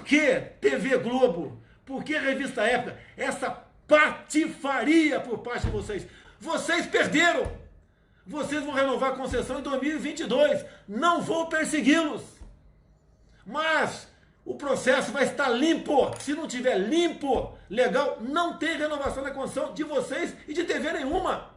que TV Globo? Por que Revista Época? Essa patifaria por parte de vocês. Vocês perderam. Vocês vão renovar a concessão em 2022. Não vou persegui-los. Mas o processo vai estar limpo. Se não tiver limpo, legal, não tem renovação da concessão de vocês e de TV nenhuma.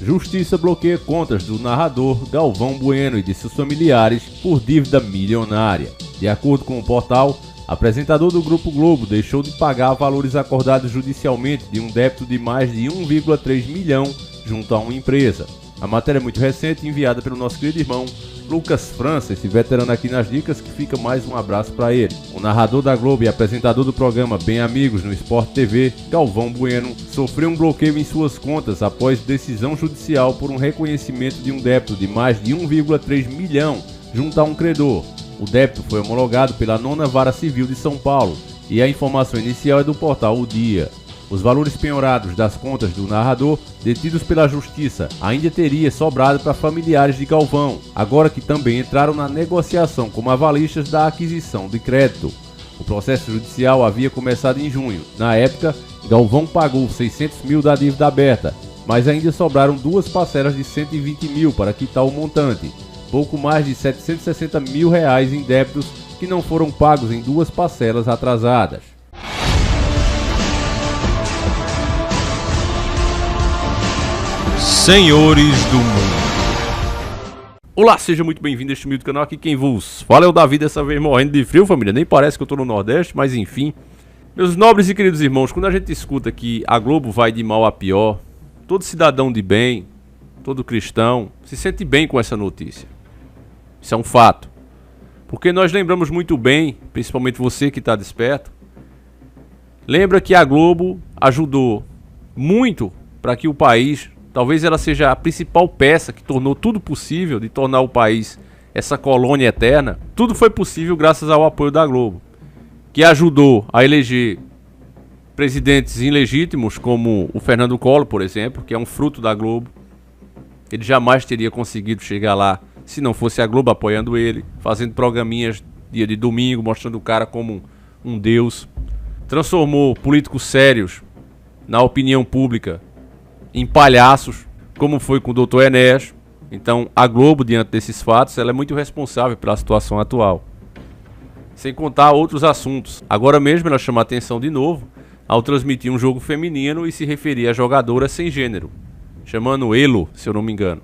Justiça bloqueia contas do narrador Galvão Bueno e de seus familiares por dívida milionária. De acordo com o portal, apresentador do Grupo Globo deixou de pagar valores acordados judicialmente de um débito de mais de 1,3 milhão junto a uma empresa. A matéria é muito recente, enviada pelo nosso querido irmão Lucas França, esse veterano aqui nas dicas, que fica mais um abraço para ele. O narrador da Globo e apresentador do programa Bem Amigos no Sport TV, Galvão Bueno, sofreu um bloqueio em suas contas após decisão judicial por um reconhecimento de um débito de mais de 1,3 milhão junto a um credor. O débito foi homologado pela 9ª Vara Civil de São Paulo e a informação inicial é do portal O Dia. Os valores penhorados das contas do narrador, detidos pela Justiça, ainda teria sobrado para familiares de Galvão, agora que também entraram na negociação como avalistas da aquisição de crédito. O processo judicial havia começado em junho. Na época, Galvão pagou 600 mil da dívida aberta, mas ainda sobraram duas parcelas de 120 mil para quitar o montante, pouco mais de 760 mil reais em débitos que não foram pagos em duas parcelas atrasadas. Senhores do mundo. Olá, seja muito bem-vindo a este humilde canal. Aqui quem vos fala é o Davi, dessa vez morrendo de frio, família. Nem parece que eu tô no Nordeste, mas enfim. Meus nobres e queridos irmãos, quando a gente escuta que a Globo vai de mal a pior, todo cidadão de bem, todo cristão, se sente bem com essa notícia. Isso é um fato. Porque nós lembramos muito bem, principalmente você que está desperto, lembra que a Globo ajudou muito para que o país... Talvez ela seja a principal peça que tornou tudo possível de tornar o país essa colônia eterna. Tudo foi possível graças ao apoio da Globo, que ajudou a eleger presidentes ilegítimos como o Fernando Collor, por exemplo, que é um fruto da Globo. Ele jamais teria conseguido chegar lá se não fosse a Globo apoiando ele, fazendo programinhas dia de domingo, mostrando o cara como um deus. Transformou políticos sérios na opinião pública em palhaços, como foi com o Dr. Enéas. Então a Globo, diante desses fatos, ela é muito responsável pela situação atual. Sem contar outros assuntos. Agora mesmo ela chama a atenção de novo ao transmitir um jogo feminino e se referir a jogadora sem gênero, chamando Elo, se eu não me engano.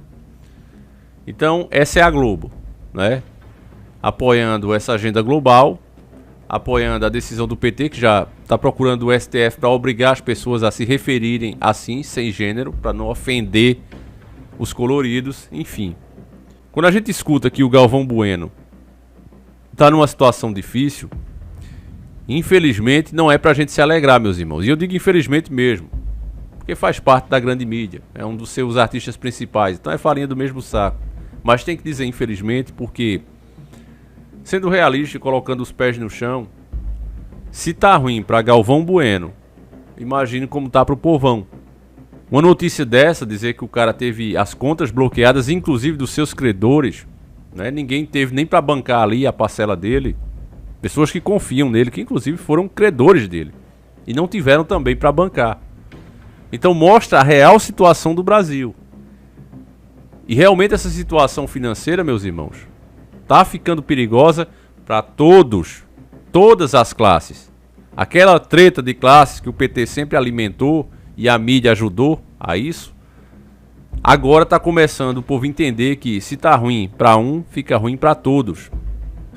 Então essa é a Globo, né? Apoiando essa agenda global, apoiando a decisão do PT, que já está procurando o STF para obrigar as pessoas a se referirem assim, sem gênero, para não ofender os coloridos, enfim. Quando a gente escuta que o Galvão Bueno está numa situação difícil, infelizmente não é para a gente se alegrar, meus irmãos. E eu digo infelizmente mesmo, porque faz parte da grande mídia, é um dos seus artistas principais, então é farinha do mesmo saco. Mas tem que dizer infelizmente porque... Sendo realista e colocando os pés no chão, se tá ruim para Galvão Bueno, imagine como tá pro povão. Uma notícia dessa, dizer que o cara teve as contas bloqueadas, inclusive dos seus credores, né? Ninguém teve nem para bancar ali a parcela dele. Pessoas que confiam nele, que inclusive foram credores dele, e não tiveram também para bancar. Então mostra a real situação do Brasil. E realmente essa situação financeira, meus irmãos, tá ficando perigosa para todas as classes. Aquela treta de classes que o PT sempre alimentou e a mídia ajudou a isso, agora tá começando o povo entender que se tá ruim para um, fica ruim para todos.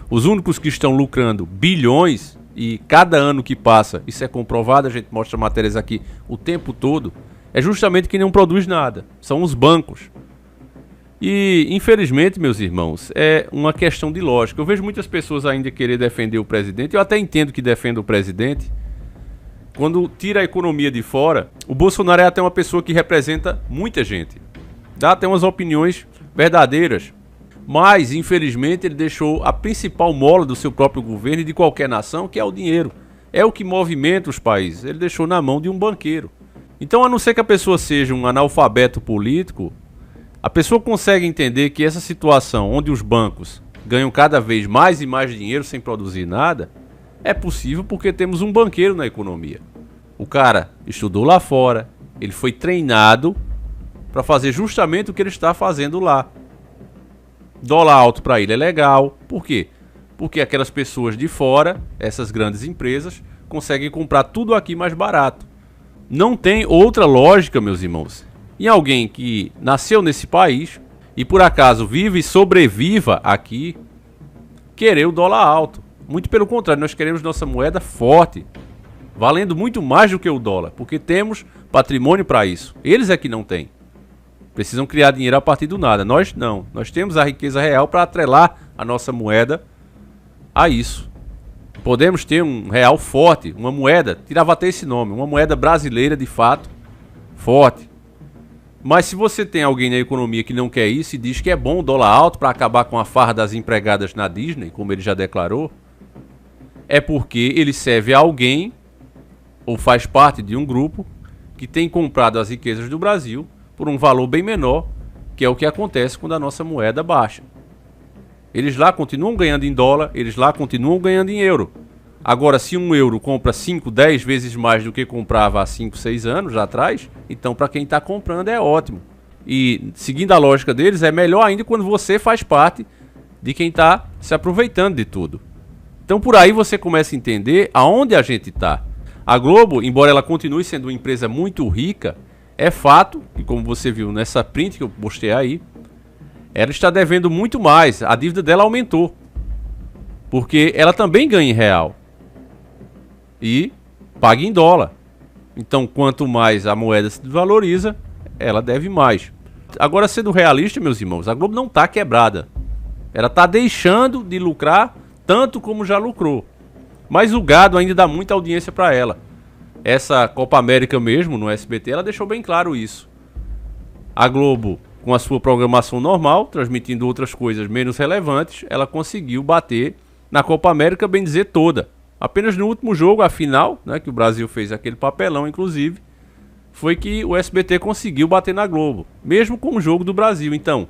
Os únicos que estão lucrando bilhões, e cada ano que passa, isso é comprovado, a gente mostra matérias aqui o tempo todo, é justamente quem não produz nada, são os bancos. E, infelizmente, meus irmãos, é uma questão de lógica. Eu vejo muitas pessoas ainda querer defender o presidente. Eu até entendo que defenda o presidente. Quando tira a economia de fora, o Bolsonaro é até uma pessoa que representa muita gente. Dá até umas opiniões verdadeiras. Mas, infelizmente, ele deixou a principal mola do seu próprio governo e de qualquer nação, que é o dinheiro. É o que movimenta os países. Ele deixou na mão de um banqueiro. Então, a não ser que a pessoa seja um analfabeto político, a pessoa consegue entender que essa situação onde os bancos ganham cada vez mais e mais dinheiro sem produzir nada, é possível porque temos um banqueiro na economia. O cara estudou lá fora, ele foi treinado para fazer justamente o que ele está fazendo lá. Dólar alto para ele é legal. Por quê? Porque aquelas pessoas de fora, essas grandes empresas, conseguem comprar tudo aqui mais barato. Não tem outra lógica, meus irmãos. Em alguém que nasceu nesse país e por acaso vive e sobreviva aqui, querer o dólar alto. Muito pelo contrário, nós queremos nossa moeda forte, valendo muito mais do que o dólar, porque temos patrimônio para isso. Eles é que não têm. Precisam criar dinheiro a partir do nada. Nós não. Nós temos a riqueza real para atrelar a nossa moeda a isso. Podemos ter um real forte, uma moeda, tirava até esse nome, uma moeda brasileira de fato, forte. Mas se você tem alguém na economia que não quer isso e diz que é bom o dólar alto para acabar com a farra das empregadas na Disney, como ele já declarou, é porque ele serve a alguém ou faz parte de um grupo que tem comprado as riquezas do Brasil por um valor bem menor, que é o que acontece quando a nossa moeda baixa. Eles lá continuam ganhando em dólar, eles lá continuam ganhando em euro. Agora, se um euro compra 5, 10 vezes mais do que comprava há 5, 6 anos atrás, então para quem está comprando é ótimo. E seguindo a lógica deles, é melhor ainda quando você faz parte de quem está se aproveitando de tudo. Então por aí você começa a entender aonde a gente está. A Globo, embora ela continue sendo uma empresa muito rica, é fato, e como você viu nessa print que eu postei aí, ela está devendo muito mais, a dívida dela aumentou. Porque ela também ganha em real. E paga em dólar. Então quanto mais a moeda se desvaloriza, ela deve mais. Agora, sendo realista, meus irmãos, a Globo não está quebrada. Ela está deixando de lucrar tanto como já lucrou. Mas o gado ainda dá muita audiência para ela. Essa Copa América mesmo, no SBT, ela deixou bem claro isso. A Globo, com a sua programação normal, transmitindo outras coisas menos relevantes, ela conseguiu bater na Copa América, bem dizer, toda. Apenas no último jogo, a final, né, que o Brasil fez aquele papelão, inclusive, foi que o SBT conseguiu bater na Globo, mesmo com o jogo do Brasil. Então,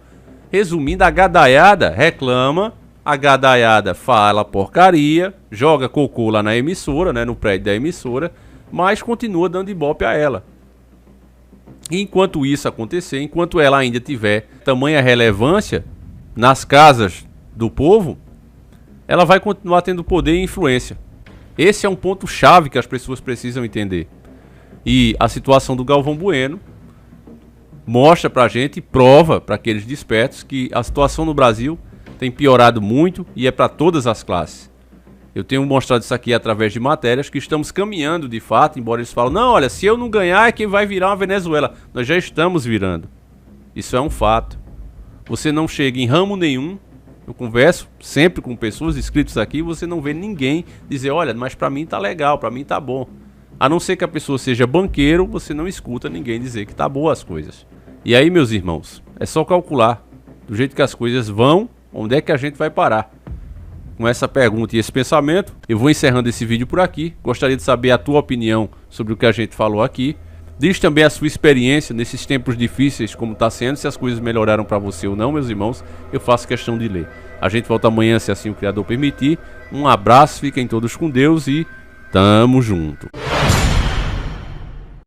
resumindo, a gadaiada reclama, a gadaiada fala porcaria, joga cocô lá na emissora, né, no prédio da emissora, mas continua dando ibope a ela. E enquanto isso acontecer, enquanto ela ainda tiver tamanha relevância nas casas do povo, ela vai continuar tendo poder e influência. Esse é um ponto chave que as pessoas precisam entender. E a situação do Galvão Bueno mostra pra gente, prova para aqueles despertos, que a situação no Brasil tem piorado muito e é para todas as classes. Eu tenho mostrado isso aqui através de matérias que estamos caminhando de fato, embora eles falem, não, olha, se eu não ganhar é quem vai virar uma Venezuela. Nós já estamos virando. Isso é um fato. Você não chega em ramo nenhum. Eu converso sempre com pessoas inscritas aqui, você não vê ninguém dizer, olha, mas para mim tá legal, para mim tá bom. A não ser que a pessoa seja banqueiro, você não escuta ninguém dizer que tá boa as coisas. E aí, meus irmãos, é só calcular do jeito que as coisas vão, onde é que a gente vai parar. Com essa pergunta e esse pensamento, eu vou encerrando esse vídeo por aqui. Gostaria de saber a tua opinião sobre o que a gente falou aqui. Diz também a sua experiência nesses tempos difíceis, como está sendo, se as coisas melhoraram para você ou não, meus irmãos. Eu faço questão de ler. A gente volta amanhã, se assim o Criador permitir. Um abraço, fiquem todos com Deus e tamo junto.